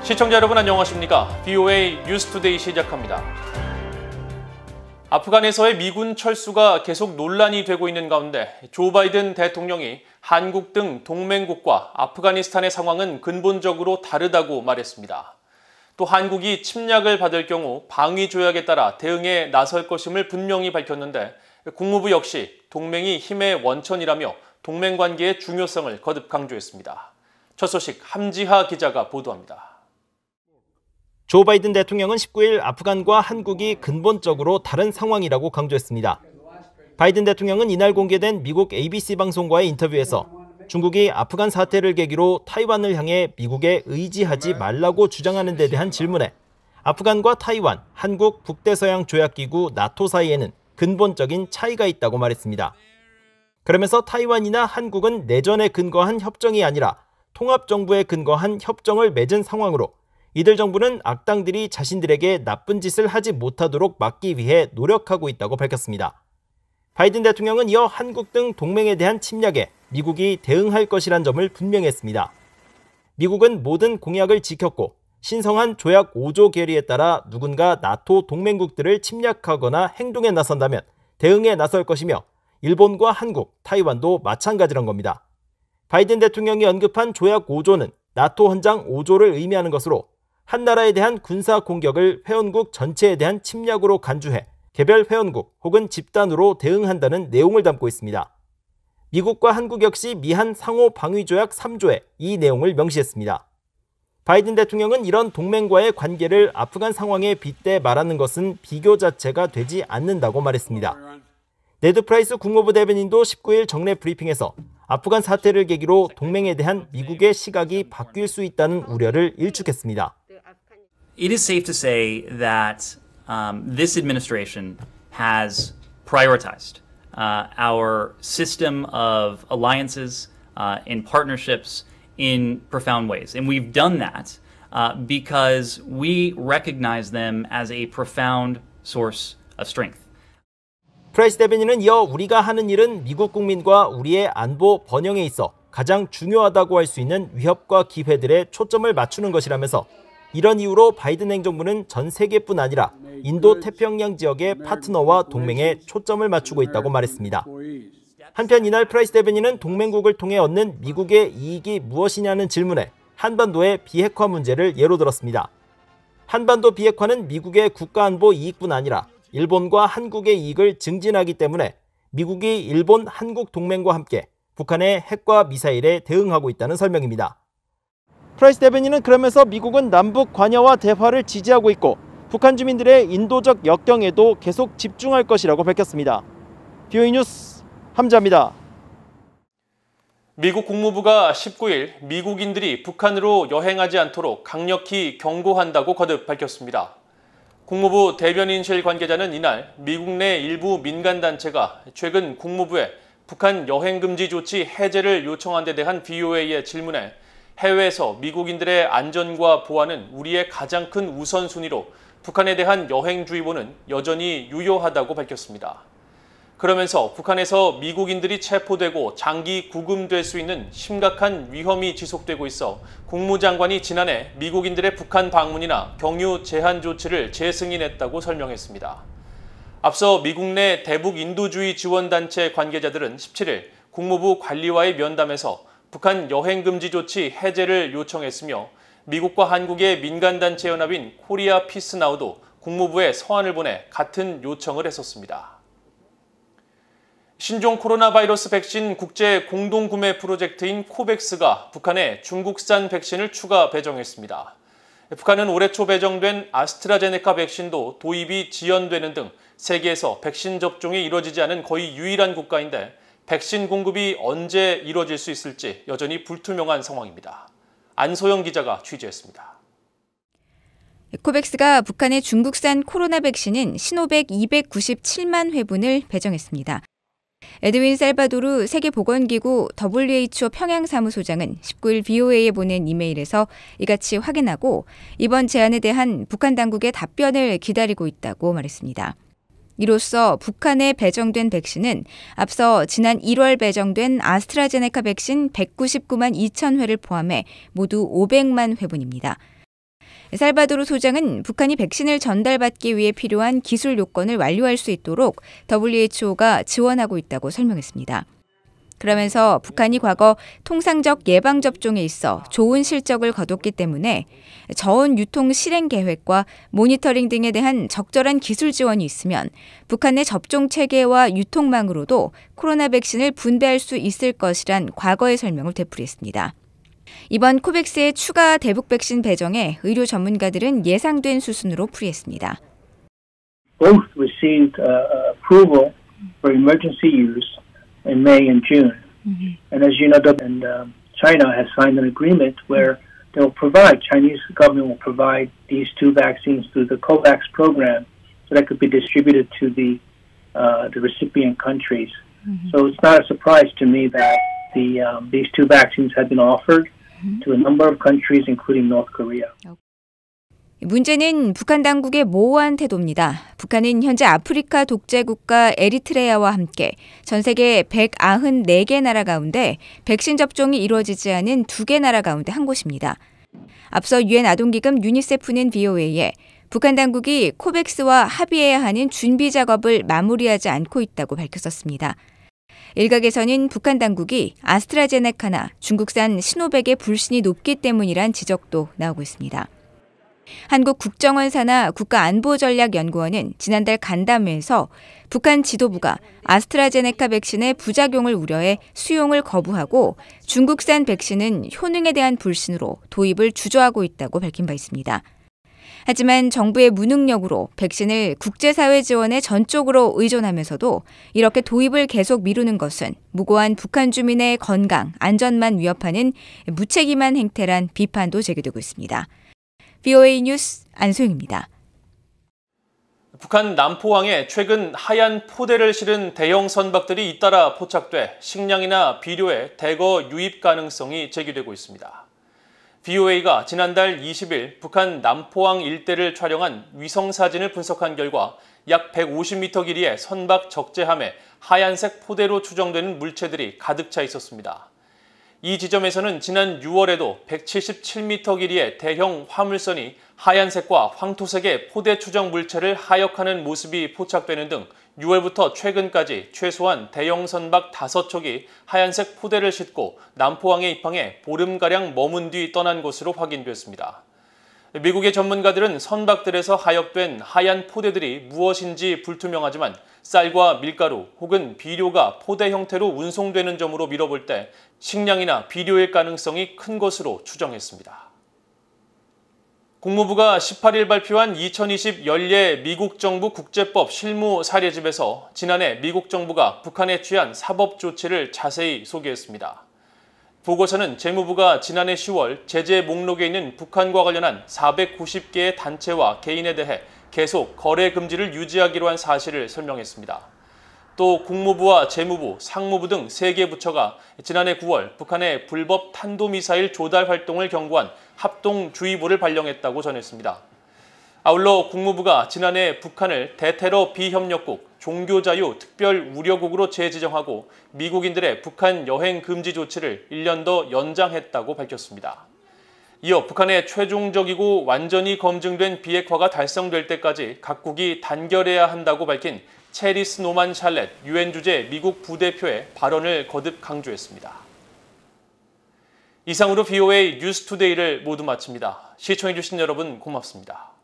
시청자 여러분 안녕하십니까? VOA 뉴스투데이 시작합니다. 아프간에서의 미군 철수가 계속 논란이 되고 있는 가운데 조 바이든 대통령이 한국 등 동맹국과 아프가니스탄의 상황은 근본적으로 다르다고 말했습니다. 또 한국이 침략을 받을 경우 방위 조약에 따라 대응에 나설 것임을 분명히 밝혔는데 국무부 역시 동맹이 힘의 원천이라며 동맹 관계의 중요성을 거듭 강조했습니다. 첫 소식 함지하 기자가 보도합니다. 조 바이든 대통령은 19일 아프간과 한국이 근본적으로 다른 상황이라고 강조했습니다. 바이든 대통령은 이날 공개된 미국 ABC 방송과의 인터뷰에서 중국이 아프간 사태를 계기로 타이완을 향해 미국에 의지하지 말라고 주장하는 데 대한 질문에 아프간과 타이완, 한국 북대서양 조약기구 나토 사이에는 근본적인 차이가 있다고 말했습니다. 그러면서 타이완이나 한국은 내전에 근거한 협정이 아니라 통합정부에 근거한 협정을 맺은 상황으로 이들 정부는 악당들이 자신들에게 나쁜 짓을 하지 못하도록 막기 위해 노력하고 있다고 밝혔습니다. 바이든 대통령은 이어 한국 등 동맹에 대한 침략에 미국이 대응할 것이란 점을 분명히 했습니다. 미국은 모든 공약을 지켰고 신성한 조약 5조 결의에 따라 누군가 나토 동맹국들을 침략하거나 행동에 나선다면 대응에 나설 것이며 일본과 한국, 타이완도 마찬가지란 겁니다. 바이든 대통령이 언급한 조약 5조는 나토 헌장 5조를 의미하는 것으로 한 나라에 대한 군사 공격을 회원국 전체에 대한 침략으로 간주해 개별 회원국 혹은 집단으로 대응한다는 내용을 담고 있습니다. 미국과 한국 역시 미한 상호 방위조약 3조에 이 내용을 명시했습니다. 바이든 대통령은 이런 동맹과의 관계를 아프간 상황에 빗대 말하는 것은 비교 자체가 되지 않는다고 말했습니다. 네드 프라이스 국무부 대변인도 19일 정례 브리핑에서 아프간 사태를 계기로 동맹에 대한 미국의 시각이 바뀔 수 있다는 우려를 일축했습니다. It is safe to say that this administration has prioritized our system of alliances and partnerships in profound ways. And we've done that because we recognize them as a profound source of strength. 프라이스 대변인은 이어 우리가 하는 일은 미국 국민과 우리의 안보 번영에 있어 가장 중요하다고 할 수 있는 위협과 기회들에 초점을 맞추는 것이라면서 이런 이유로 바이든 행정부는 전 세계뿐 아니라 인도 태평양 지역의 파트너와 동맹에 초점을 맞추고 있다고 말했습니다. 한편 이날 프라이스 대변인은 동맹국을 통해 얻는 미국의 이익이 무엇이냐는 질문에 한반도의 비핵화 문제를 예로 들었습니다. 한반도 비핵화는 미국의 국가안보 이익뿐 아니라 일본과 한국의 이익을 증진하기 때문에 미국이 일본, 한국 동맹과 함께 북한의 핵과 미사일에 대응하고 있다는 설명입니다. 프라이스 대변인은 그러면서 미국은 남북 관여와 대화를 지지하고 있고 북한 주민들의 인도적 역경에도 계속 집중할 것이라고 밝혔습니다. VOA 뉴스 함지하입니다. 미국 국무부가 19일 미국인들이 북한으로 여행하지 않도록 강력히 경고한다고 거듭 밝혔습니다. 국무부 대변인실 관계자는 이날 미국 내 일부 민간단체가 최근 국무부에 북한 여행금지 조치 해제를 요청한 데 대한 VOA의 질문에 해외에서 미국인들의 안전과 보안은 우리의 가장 큰 우선순위로 북한에 대한 여행주의보는 여전히 유효하다고 밝혔습니다. 그러면서 북한에서 미국인들이 체포되고 장기 구금될 수 있는 심각한 위험이 지속되고 있어 국무장관이 지난해 미국인들의 북한 방문이나 경유 제한 조치를 재승인했다고 설명했습니다. 앞서 미국 내 대북 인도주의 지원단체 관계자들은 17일 국무부 관리와의 면담에서 북한 여행금지 조치 해제를 요청했으며 미국과 한국의 민간단체 연합인 코리아 피스나우도 국무부에 서한을 보내 같은 요청을 했었습니다. 신종 코로나 바이러스 백신 국제 공동구매 프로젝트인 코백스가 북한에 중국산 백신을 추가 배정했습니다. 북한은 올해 초 배정된 아스트라제네카 백신도 도입이 지연되는 등 세계에서 백신 접종이 이뤄지지 않은 거의 유일한 국가인데 백신 공급이 언제 이뤄질 수 있을지 여전히 불투명한 상황입니다. 안소영 기자가 취재했습니다. 코백스가 북한의 중국산 코로나 백신인 시노백 297만 회분을 배정했습니다. 에드윈 살바도르 세계보건기구 WHO 평양사무소장은 19일 VOA에 보낸 이메일에서 이같이 확인하고 이번 제안에 대한 북한 당국의 답변을 기다리고 있다고 말했습니다. 이로써 북한에 배정된 백신은 앞서 지난 1월 배정된 아스트라제네카 백신 199만 2천 회를 포함해 모두 500만 회분입니다. 살바도르 소장은 북한이 백신을 전달받기 위해 필요한 기술 요건을 완료할 수 있도록 WHO가 지원하고 있다고 설명했습니다. 그러면서 북한이 과거 통상적 예방접종에 있어 좋은 실적을 거뒀기 때문에 저온 유통 실행 계획과 모니터링 등에 대한 적절한 기술 지원이 있으면 북한 내 접종 체계와 유통망으로도 코로나 백신을 분배할 수 있을 것이란 과거의 설명을 되풀이했습니다. 이번 코백스의 추가 대북 백신 배정에 의료 전문가들은 예상된 수순으로 풀이했습니다. Both received approval for emergency use in May and June. And as you know, China has signed an agreement where Chinese government will provide these two vaccines through the COVAX program so that could be distributed to the recipient countries. So it's not a surprise to me that these two vaccines have been offered to a number of countries, including North Korea. 문제는 북한 당국의 모호한 태도입니다. 북한은 현재 아프리카 독재 국가 에리트레아와 함께 전 세계 194개 나라 가운데 백신 접종이 이루어지지 않은 2개 나라 가운데 한 곳입니다. 앞서 유엔 아동기금 유니세프는 VOA에 북한 당국이 코백스와 합의해야 하는 준비 작업을 마무리하지 않고 있다고 밝혔었습니다. 일각에서는 북한 당국이 아스트라제네카나 중국산 시노백의 불신이 높기 때문이란 지적도 나오고 있습니다. 한국 국정원사나 국가안보전략연구원은 지난달 간담회에서 북한 지도부가 아스트라제네카 백신의 부작용을 우려해 수용을 거부하고 중국산 백신은 효능에 대한 불신으로 도입을 주저하고 있다고 밝힌 바 있습니다. 하지만 정부의 무능력으로 백신을 국제사회 지원에 전적으로 의존하면서도 이렇게 도입을 계속 미루는 것은 무고한 북한 주민의 건강, 안전만 위협하는 무책임한 행태란 비판도 제기되고 있습니다. VOA 뉴스 안소영입니다. 북한 남포항에 최근 하얀 포대를 실은 대형 선박들이 잇따라 포착돼 식량이나 비료의 대거 유입 가능성이 제기되고 있습니다. VOA가 지난달 20일 북한 남포항 일대를 촬영한 위성사진을 분석한 결과 약 150m 길이의 선박 적재함에 하얀색 포대로 추정되는 물체들이 가득 차 있었습니다. 이 지점에서는 지난 6월에도 177m 길이의 대형 화물선이 하얀색과 황토색의 포대 추정 물체를 하역하는 모습이 포착되는 등 6월부터 최근까지 최소한 대형 선박 5척이 하얀색 포대를 싣고 남포항에 입항해 보름가량 머문 뒤 떠난 것으로 확인됐습니다. 미국의 전문가들은 선박들에서 하역된 하얀 포대들이 무엇인지 불투명하지만 쌀과 밀가루 혹은 비료가 포대 형태로 운송되는 점으로 미뤄볼 때 식량이나 비료일 가능성이 큰 것으로 추정했습니다. 국무부가 18일 발표한 2020 연례 미국 정부 국제법 실무 사례집에서 지난해 미국 정부가 북한에 취한 사법 조치를 자세히 소개했습니다. 보고서는 재무부가 지난해 10월 제재 목록에 있는 북한과 관련한 490개의 단체와 개인에 대해 계속 거래 금지를 유지하기로 한 사실을 설명했습니다. 또 국무부와 재무부, 상무부 등 3개 부처가 지난해 9월 북한의 불법 탄도미사일 조달 활동을 경고한 합동주의보를 발령했다고 전했습니다. 아울러 국무부가 지난해 북한을 대테러 비협력국, 종교자유 특별우려국으로 재지정하고 미국인들의 북한 여행 금지 조치를 1년 더 연장했다고 밝혔습니다. 이어 북한의 최종적이고 완전히 검증된 비핵화가 달성될 때까지 각국이 단결해야 한다고 밝힌 체리스 노만 샬렛 유엔 주재 미국 부대표의 발언을 거듭 강조했습니다. 이상으로 VOA 뉴스투데이를 모두 마칩니다. 시청해주신 여러분 고맙습니다.